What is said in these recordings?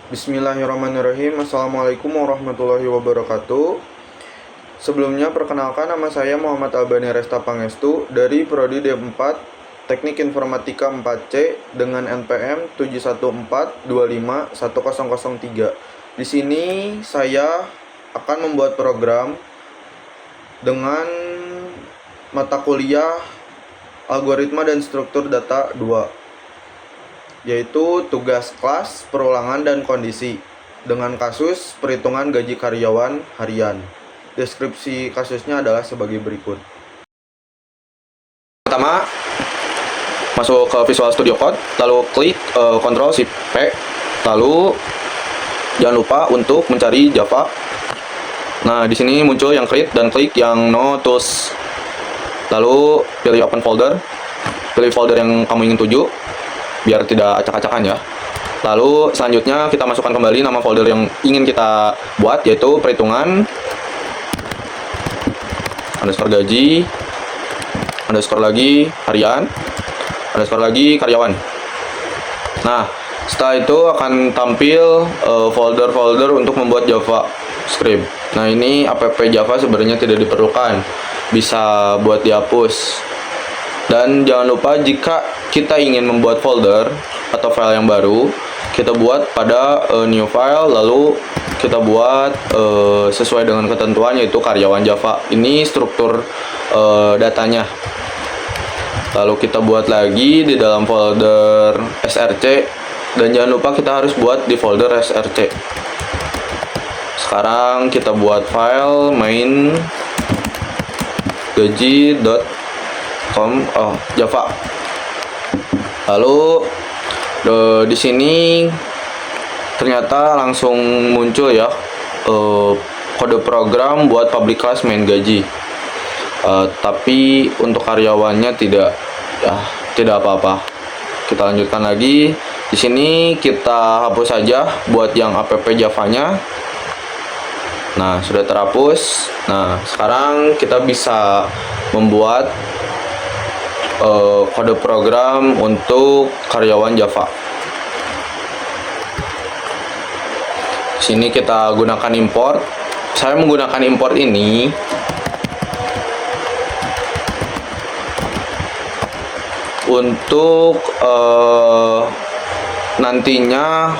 Bismillahirrahmanirrahim. Assalamualaikum warahmatullahi wabarakatuh. Sebelumnya perkenalkan, nama saya Muhammad Albani Resta Pangestu dari Prodi D4 Teknik Informatika 4C dengan NPM 714251003. Di sini saya akan membuat program dengan mata kuliah Algoritma dan Struktur Data 2, yaitu tugas kelas, perulangan, dan kondisi dengan kasus perhitungan gaji karyawan harian. Deskripsi kasusnya adalah sebagai berikut. Pertama, masuk ke Visual Studio Code, lalu klik Ctrl Shift P, lalu jangan lupa untuk mencari Java. Nah, di sini muncul yang create dan klik yang no tools. Lalu pilih open folder, pilih folder yang kamu ingin tuju biar tidak acak-acakan ya. Lalu selanjutnya kita masukkan kembali nama folder yang ingin kita buat, yaitu perhitungan underscore gaji underscore lagi harian underscore lagi karyawan. Nah, setelah itu akan tampil folder-folder untuk membuat Java script. Nah, ini app Java sebenarnya tidak diperlukan, bisa buat dihapus. Dan jangan lupa, jika kita ingin membuat folder atau file yang baru, kita buat pada new file, lalu kita buat sesuai dengan ketentuan, yaitu karyawan Java. Ini struktur datanya. Lalu kita buat lagi di dalam folder src, dan jangan lupa kita harus buat di folder src. Sekarang kita buat file main gaji.com Java. Lalu di sini ternyata langsung muncul ya kode program buat public class main gaji. Tapi untuk karyawannya tidak apa-apa. Kita lanjutkan lagi. Di sini kita hapus saja buat yang app Java-nya. Nah, sudah terhapus. Nah, sekarang kita bisa membuat kode program untuk karyawan Java. Sini kita gunakan import. Saya menggunakan import ini untuk nantinya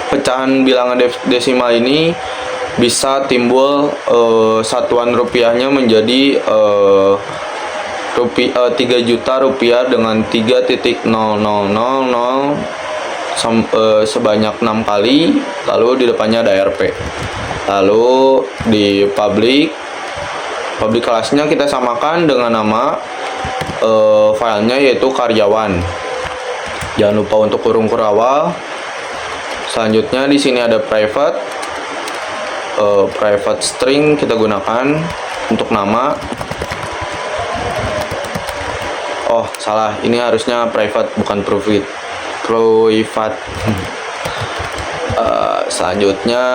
pecahan bilangan desimal ini bisa timbul satuan rupiahnya menjadi 3 juta rupiah dengan 3.0000 sebanyak 6 kali, lalu di depannya ada RP. Lalu di public kelasnya kita samakan dengan nama filenya, yaitu karyawan. Jangan lupa untuk kurung awal. Selanjutnya di sini ada private string kita gunakan untuk nama. Oh, salah, ini harusnya private bukan private. Selanjutnya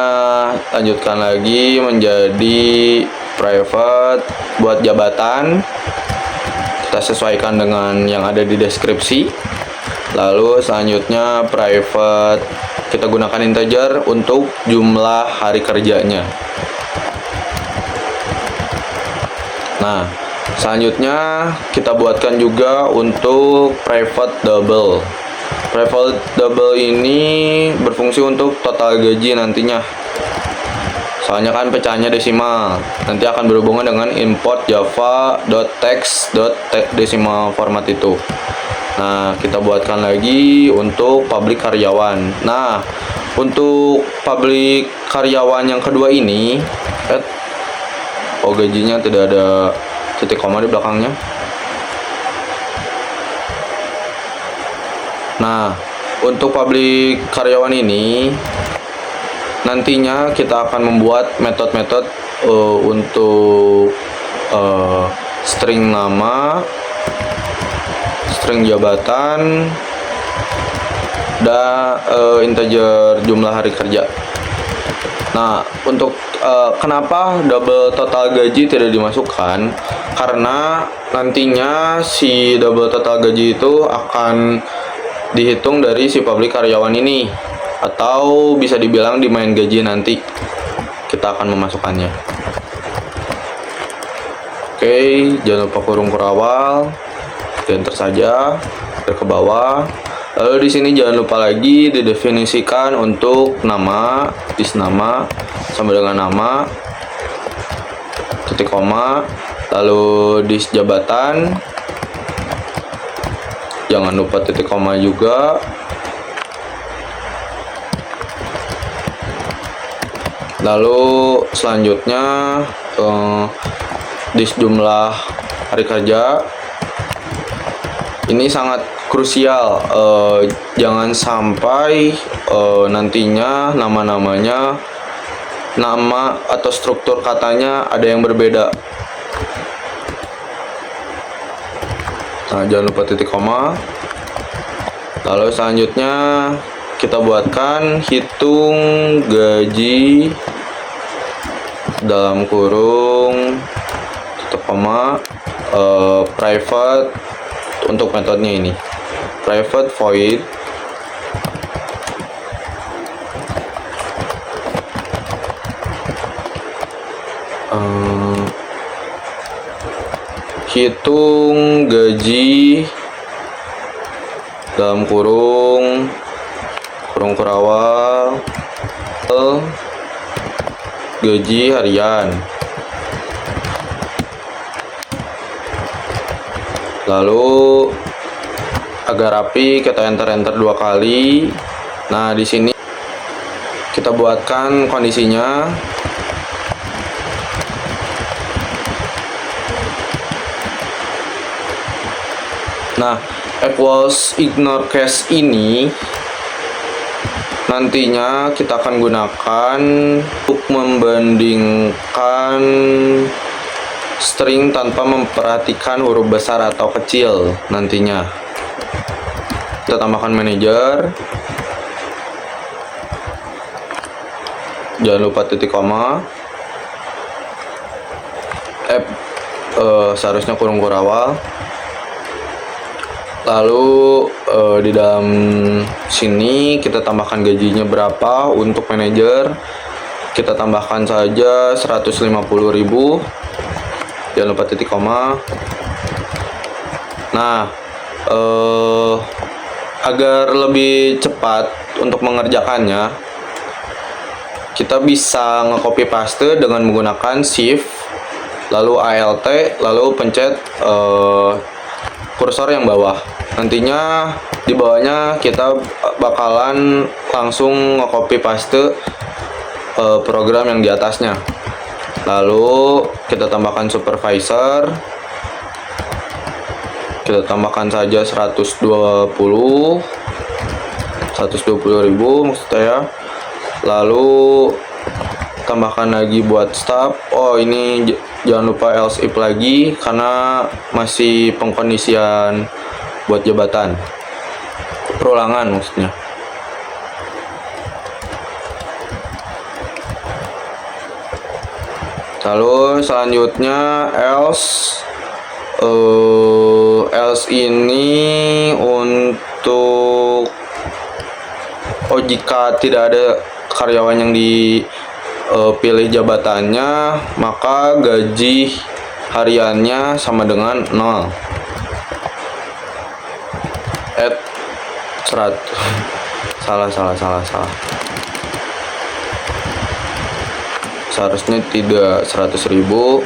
lanjutkan lagi menjadi private buat jabatan. Kita sesuaikan dengan yang ada di deskripsi. Lalu selanjutnya private kita gunakan integer untuk jumlah hari kerjanya. Nah, selanjutnya kita buatkan juga untuk private double. Private double ini berfungsi untuk total gaji nantinya. Soalnya kan pecahannya desimal. Nanti akan berhubungan dengan import java.text.decimal format itu. Nah, kita buatkan lagi untuk public karyawan. Nah, untuk public karyawan yang kedua ini, gajinya tidak ada titik koma di belakangnya. Nah, untuk public karyawan ini nantinya kita akan membuat metode-metode untuk string nama, string jabatan, dan integer jumlah hari kerja. Nah, untuk kenapa double total gaji tidak dimasukkan? Karena nantinya si double total gaji itu akan dihitung dari si public karyawan ini. atau bisa dibilang di main gaji nanti kita akan memasukkannya. Oke, jangan lupa kurung kurawal, di enter saja, ke bawah. Lalu di sini jangan lupa lagi didefinisikan untuk nama, nama sama dengan nama, titik koma, lalu jabatan, jangan lupa titik koma juga. Lalu selanjutnya jumlah hari kerja. Ini sangat krusial, jangan sampai nantinya nama atau struktur katanya ada yang berbeda. Nah, jangan lupa titik koma. Lalu selanjutnya kita buatkan hitung gaji dalam kurung tutup koma, private untuk metodenya ini, private void hitung gaji dalam kurung kurawal gaji harian. Lalu agar rapi kita enter 2 kali. Nah, di sini kita buatkan kondisinya. Nah, equals ignore case ini nantinya kita akan gunakan untuk membandingkan string tanpa memperhatikan huruf besar atau kecil nantinya. Kita tambahkan manager, jangan lupa titik koma, seharusnya kurung kurawal. Lalu di dalam sini kita tambahkan gajinya berapa untuk manajer. Kita tambahkan saja 150.000. Jangan lupa titik koma. Nah, agar lebih cepat untuk mengerjakannya, kita bisa nge-copy paste dengan menggunakan shift lalu alt lalu pencet kursor yang bawah. Nantinya di bawahnya kita bakalan langsung nge-copy paste program yang di atasnya. Lalu kita tambahkan supervisor, kita tambahkan saja 120.000 maksud saya. Lalu tambahkan lagi buat staff. Oh, ini jangan lupa else if lagi karena masih pengkondisian buat jabatan, perulangan maksudnya. Lalu selanjutnya else ini untuk jika tidak ada karyawan yang dipilih jabatannya, maka gaji hariannya sama dengan 0. Add 100. salah. Seharusnya tidak 100.000.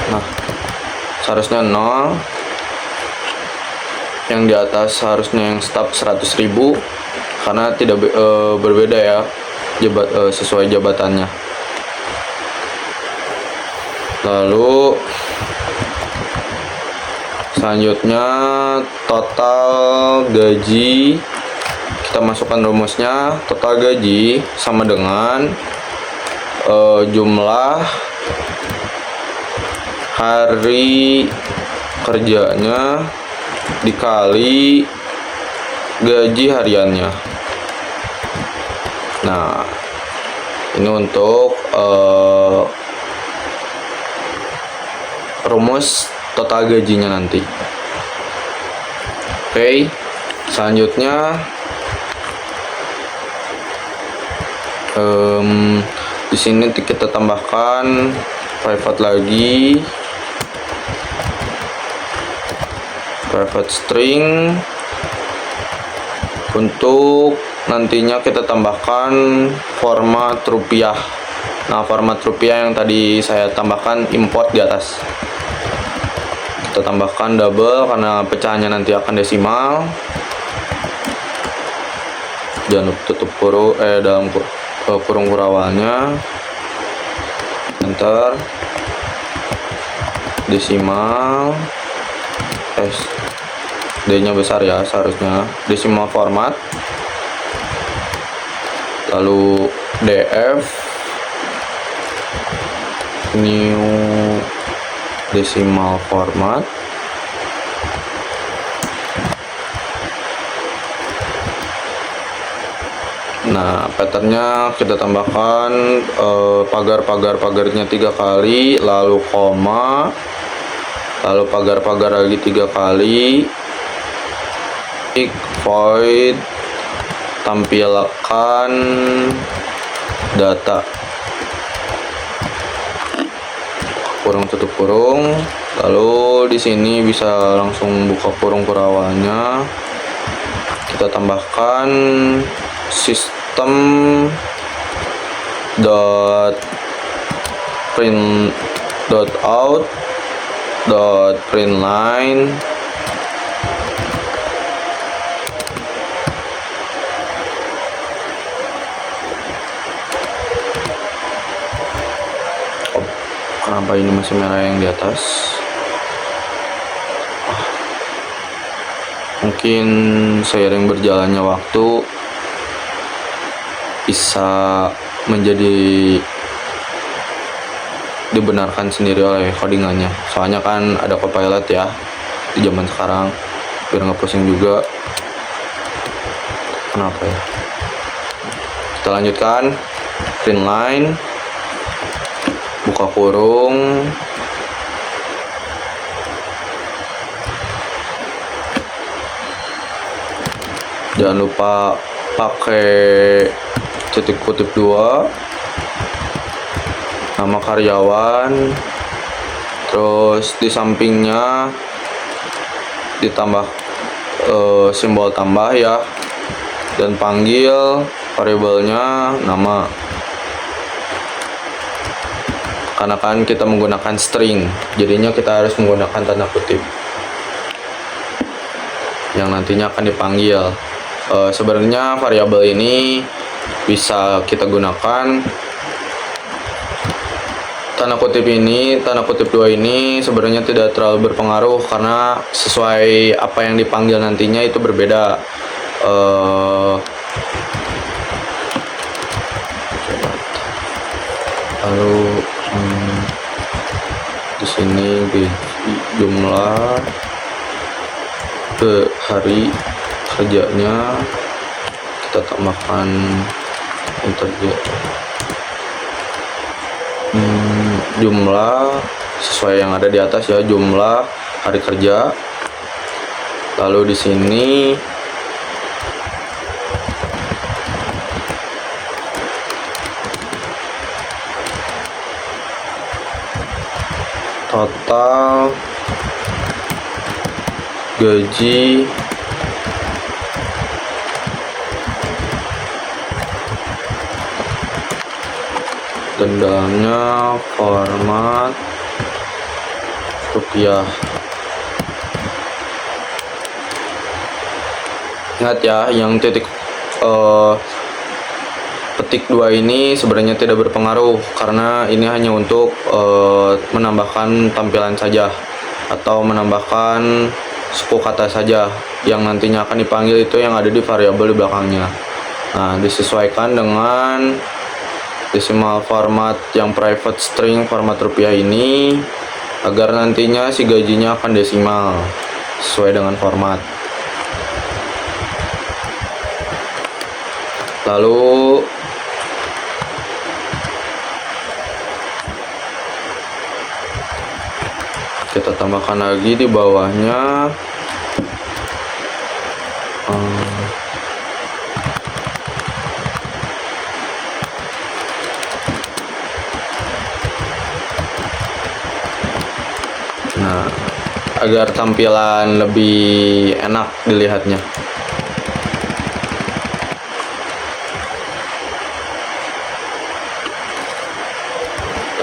Nah, seharusnya 0. Yang di atas harusnya yang stop 100.000 karena tidak berbeda ya sesuai jabatannya. Lalu selanjutnya total gaji, kita masukkan rumusnya. Total gaji sama dengan jumlah hari kerjanya dikali gaji hariannya. Nah, Ini untuk rumus total gajinya nanti. Oke, selanjutnya di sini kita tambahkan private lagi, private string. Untuk nantinya kita tambahkan format rupiah. Nah, format rupiah yang tadi saya tambahkan import di atas, kita tambahkan double karena pecahannya nanti akan desimal. Jangan lupa tutup kurung dalam kurung kurawalnya, enter, desimal, D nya besar ya, seharusnya desimal format, lalu df new decimal format. Nah, patternnya kita tambahkan pagarnya 3 kali, lalu koma, lalu pagar lagi 3 kali, void, tampilkan data, kurung tutup kurung. Lalu di sini bisa langsung buka kurung kurawalnya. Kita tambahkan system dot print dot out dot print line kenapa ini masih merah yang di atas? Mungkin seiring berjalannya waktu bisa menjadi dibenarkan sendiri oleh codingannya. Soalnya kan ada Copilot ya di zaman sekarang, biar nggak pusing juga. Kenapa ya? Kita lanjutkan print line, buka kurung, jangan lupa pakai titik kutip 2, nama karyawan, terus di sampingnya ditambah simbol tambah ya, dan panggil variabelnya nama, karena kan kita menggunakan string, jadinya kita harus menggunakan tanda kutip yang nantinya akan dipanggil. Sebenarnya variabel ini bisa kita gunakan tanda kutip 2 ini sebenarnya tidak terlalu berpengaruh karena sesuai apa yang dipanggil nantinya itu berbeda. Lalu di sini jumlah hari kerjanya kita tambahkan integer, jumlah sesuai yang ada di atas ya, jumlah hari kerja. Lalu di sini total gaji dan dalamnya format rupiah. Ingat ya, yang titik petik 2 ini sebenarnya tidak berpengaruh karena ini hanya untuk menambahkan tampilan saja atau menambahkan suku kata saja, yang nantinya akan dipanggil itu yang ada di variabel di belakangnya. Nah, disesuaikan dengan decimal format yang private string format rupiah ini agar nantinya si gajinya akan desimal sesuai dengan format. Lalu Kita tambahkan lagi di bawahnya nah, agar tampilan lebih enak dilihatnya.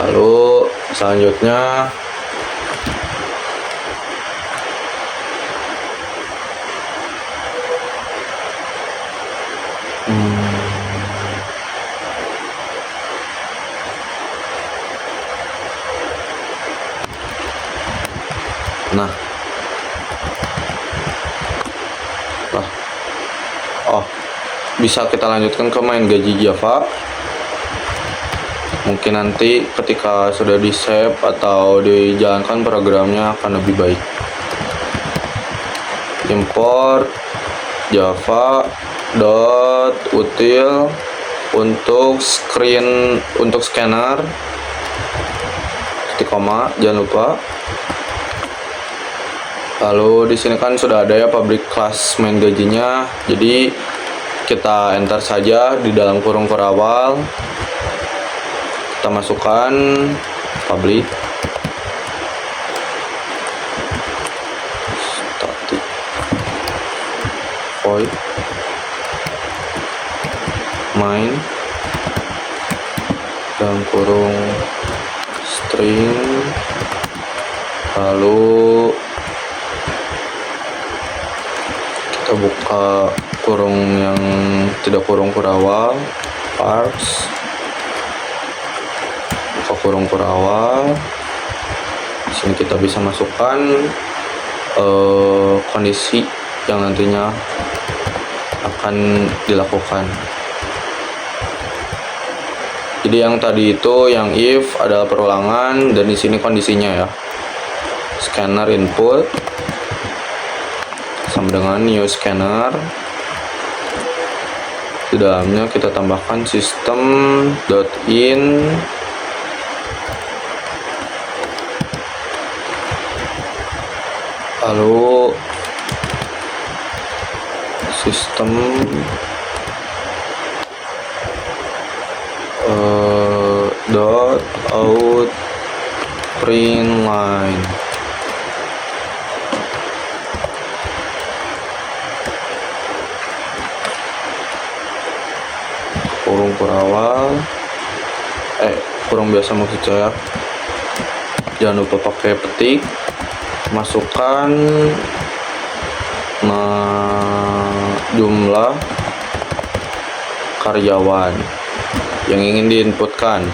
Lalu selanjutnya nah, bisa kita lanjutkan ke main gaji Java. Mungkin nanti ketika sudah di save atau dijalankan programnya akan lebih baik. Import java dot util untuk scanner titik koma, jangan lupa. Lalu di sini kan sudah ada ya public class main gajinya, jadi kita enter saja di dalam kurung kurawal. Kita masukkan public static void main dalam kurung string, lalu kita buka kurung yang tidak kurung kurawal, parse, buka kurung kurawal. Di sini kita bisa masukkan kondisi yang nantinya akan dilakukan. Jadi yang tadi itu yang if adalah perulangan, dan di sini kondisinya ya. Scanner input sama dengan new scanner. Di dalamnya kita tambahkan system.in lalu system dot out print line. Kurung kurawal, kurung biasa maksud saya. Jangan lupa pakai petik, masukkan jumlah karyawan yang ingin diinputkan,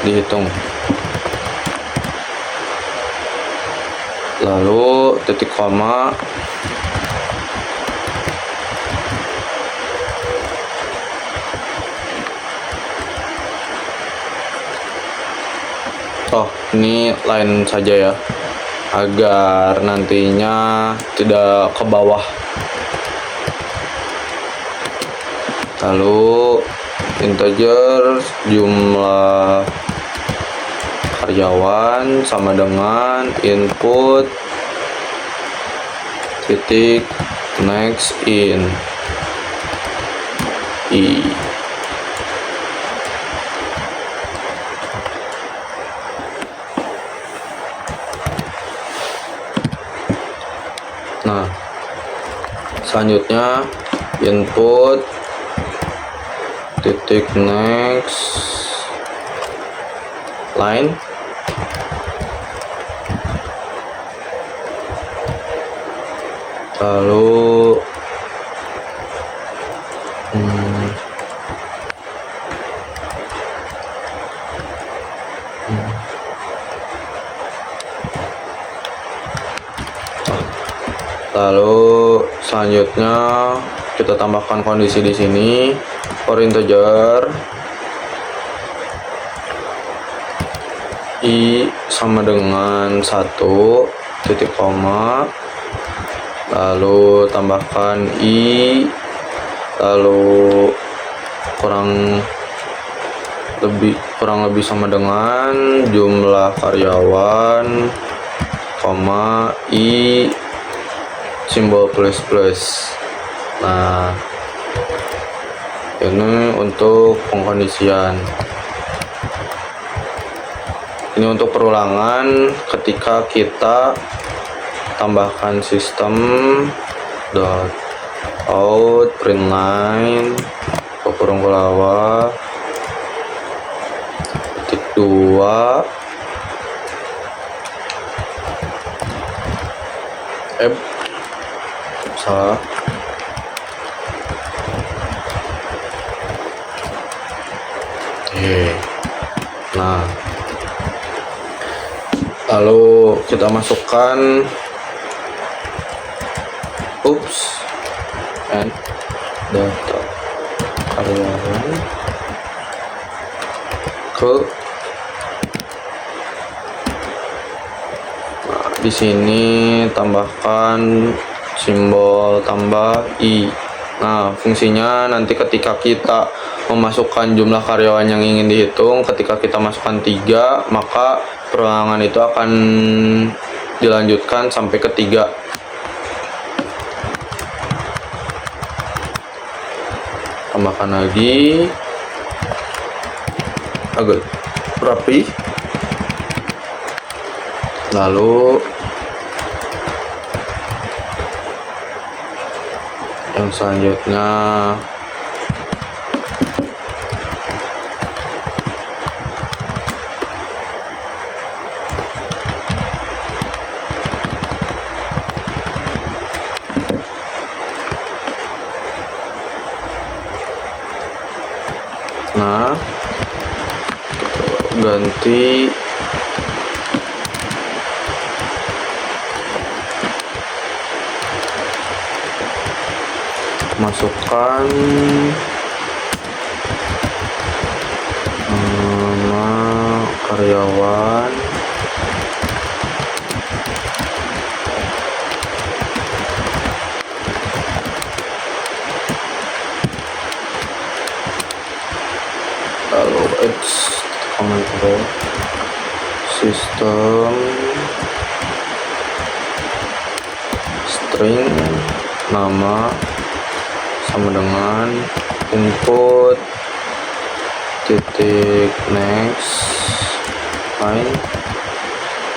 dihitung, lalu titik koma, ini line saja ya, agar nantinya tidak ke bawah. Lalu integer jumlah karyawan sama dengan input titik next in i. Nah, selanjutnya input titik next line, lalu lalu selanjutnya kita tambahkan kondisi di sini for integer i sama dengan 1 titik koma, lalu tambahkan i, lalu kurang kurang lebih sama dengan jumlah karyawan, koma I simbol plus. Nah, ini untuk pengkondisian. Ini untuk perulangan ketika kita tambahkan sistem dot out print line kurung kelawar titik 2 salah. Nah, lalu kita masukkan and data karyawan ke di sini tambahkan simbol tambah I. Nah, fungsinya nanti ketika kita memasukkan jumlah karyawan yang ingin dihitung, ketika kita masukkan 3, maka perulangan itu akan dilanjutkan sampai ke 3. Tambahkan lagi agak rapi. Lalu yang selanjutnya ganti masukkan nama karyawan, lalu control sistem string nama sama dengan input titik next line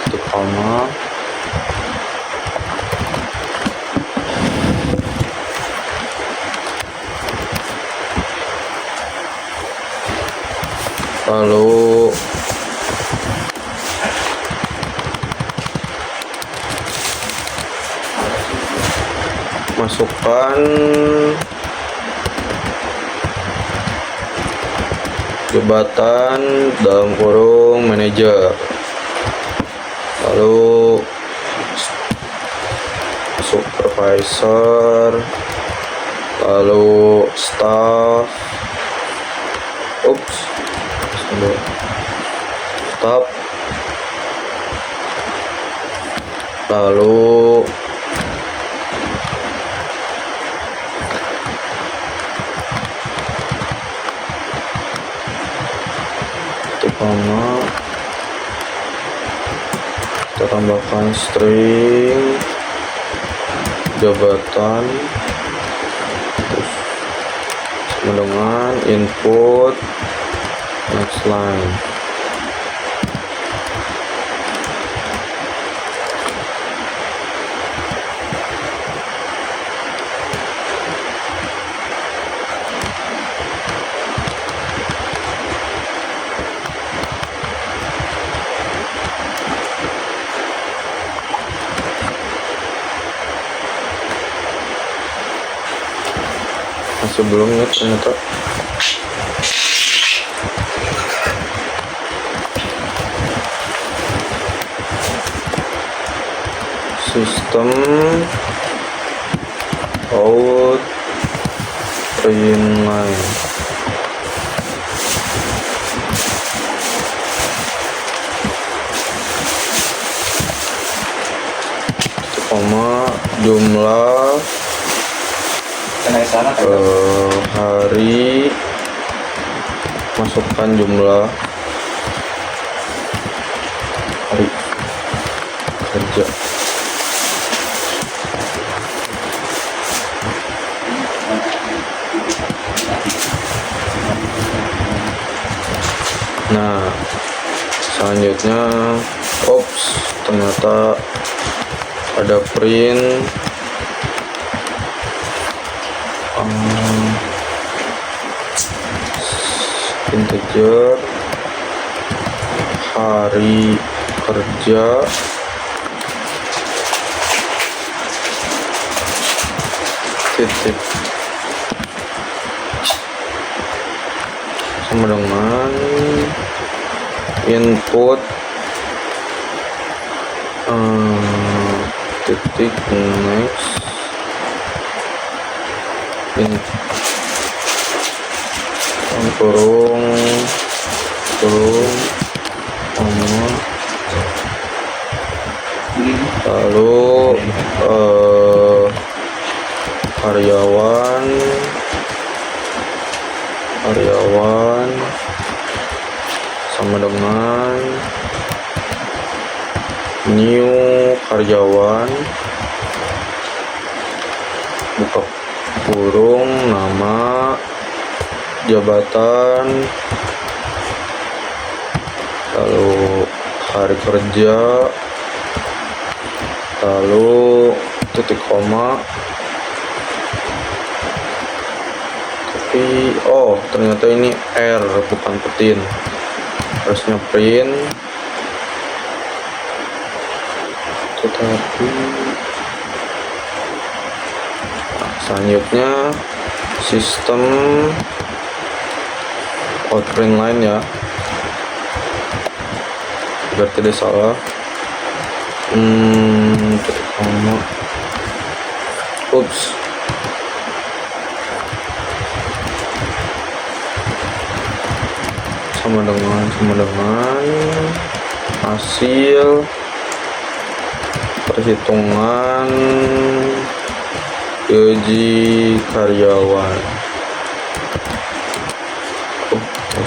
titik koma lalu masukkan jabatan dalam kurung manajer, lalu supervisor, lalu staff, staff, lalu kita tambahkan string jabatan terus sama dengan input next line. Sebelumnya ternyata sistem out print line koma jumlah hari masukkan jumlah hari kerja. Nah, selanjutnya, ternyata ada print integer hari kerja titik sama dengan input titik next kurung koma, lalu karyawan sama dengan new karyawan buka kurung, nama, jabatan, lalu hari kerja, lalu titik koma. Tapi ternyata ini R bukan petin, harusnya print. Tetapi selanjutnya sistem outprint line ya, biar tidak salah. Titik koma, sama dengan hasil perhitungan gaji karyawan.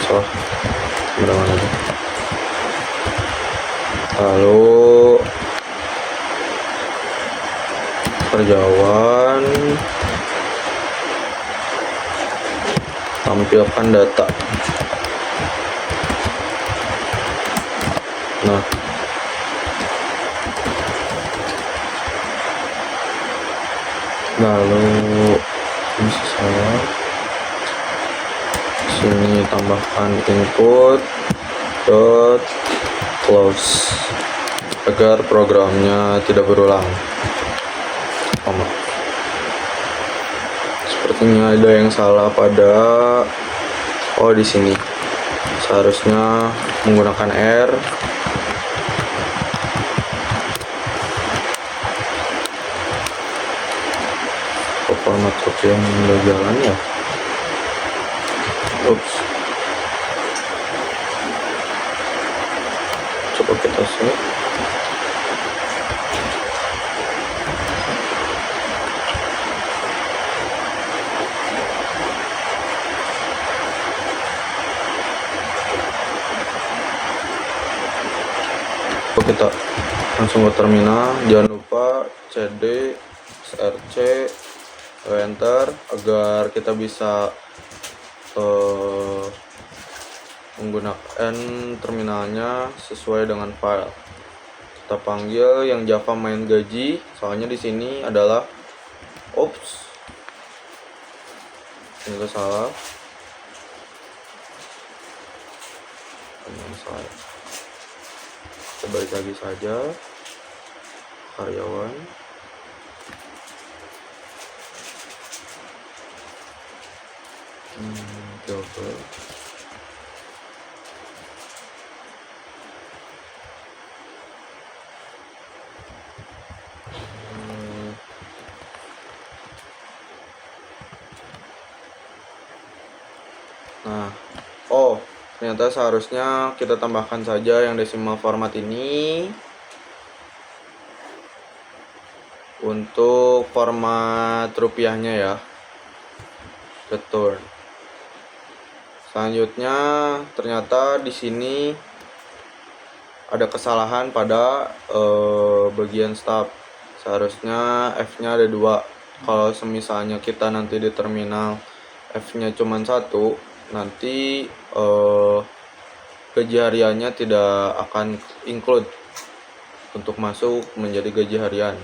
Salah, sama dengan aja. Lalu karyawan tampilkan data. Nah, lalu ini salah, sini tambahkan input dot close agar programnya tidak berulang. Sepertinya ada yang salah pada di sini seharusnya menggunakan R. Format code yang udah jalan ya. Coba kita save. Kita langsung ke terminal, jangan lupa cd src enter agar kita bisa menggunakan terminalnya sesuai dengan file. Kita panggil yang Java main gaji, soalnya di sini adalah ini salah. Kita balik lagi saja, karyawan. Coba. Nah, ternyata seharusnya kita tambahkan saja yang decimal format ini untuk format rupiahnya ya, return Selanjutnya ternyata di sini ada kesalahan pada bagian stop. Seharusnya F-nya ada 2. Kalau semisalnya kita nanti di terminal F-nya cuma 1, nanti gaji hariannya tidak akan include untuk masuk menjadi gaji harian.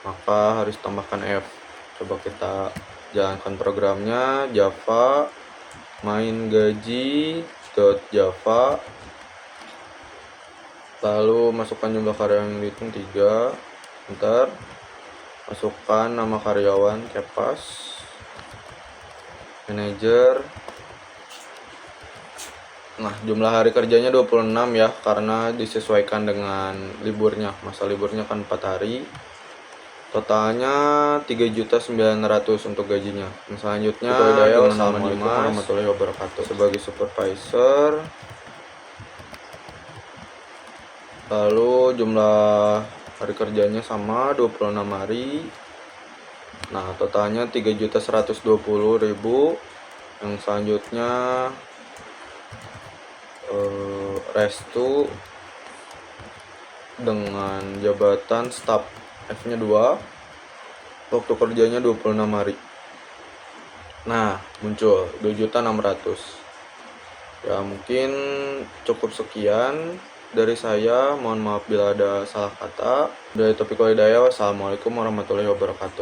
Maka harus tambahkan F. Coba kita jalankan programnya. Java main gaji.java, lalu masukkan jumlah karyawan yang dihitung 3. Enter. Masukkan nama karyawan, Kepas, manajer. Nah, jumlah hari kerjanya 26 ya, karena disesuaikan dengan liburnya. Masa liburnya kan 4 hari. Totalnya 3.900.000 untuk gajinya. Yang selanjutnya dengan nama Dimas warahmatullahi wabarakatuh sebagai supervisor. Lalu jumlah hari kerjanya sama 26 hari. Nah, totalnya 3.120.000. Yang selanjutnya restu dengan jabatan staff, F-nya 2. Waktu kerjanya 26 hari. Nah, muncul 2.600.000. Ya, mungkin cukup sekian dari saya. Mohon maaf bila ada salah kata. Dari Taufiq Walhidayah. Wassalamualaikum warahmatullahi wabarakatuh.